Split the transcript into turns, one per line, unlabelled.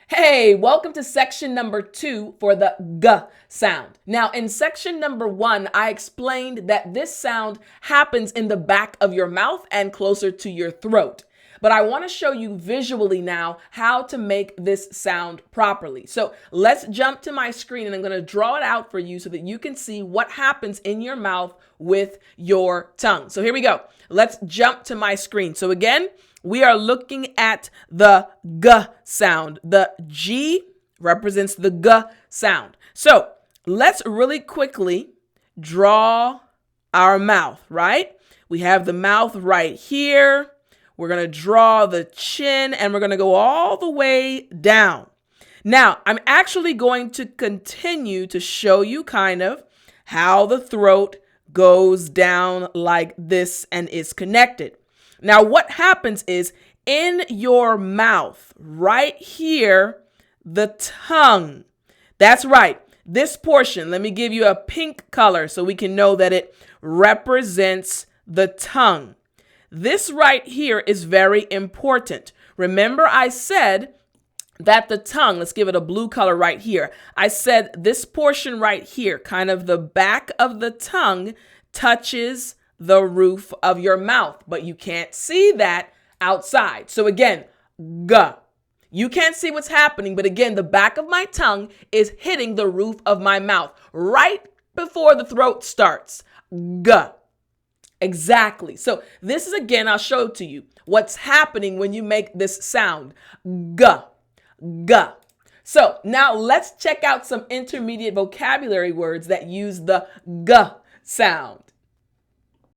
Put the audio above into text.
Hey, welcome to section number 2 for the G sound. Now, in section number 1, I explained that this sound happens in the back of your mouth and closer to your throat. But I want to show you visually now how to make this sound properly. So let's jump to my screen and I'm going to draw it out for you so that you can see what happens in your mouth with your tongue. So here we go. Let's jump to my screen. So again, we are looking at the G sound. The G represents the G sound. So let's really quickly draw our mouth, right? We have the mouth right here. We're going to draw the chin and we're going to go all the way down. Now, I'm actually going to continue to show you kind of how the throat goes down like this and is connected. Now, what happens is in your mouth, right here, the tongue. That's right. This portion, let me give you a pink color so we can know that it represents the tongue. This right here is very important. Remember, I said that the tongue, let's give it a blue color right here. I said this portion right here, kind of the back of the tongue, touches the roof of your mouth, but you can't see that outside. So again, G. You can't see what's happening, but again, the back of my tongue is hitting the roof of my mouth right before the throat starts. G. Exactly. So this is, again, I'll show it to you what's happening when you make this sound. G. G. So now let's check out some intermediate vocabulary words that use the G sound.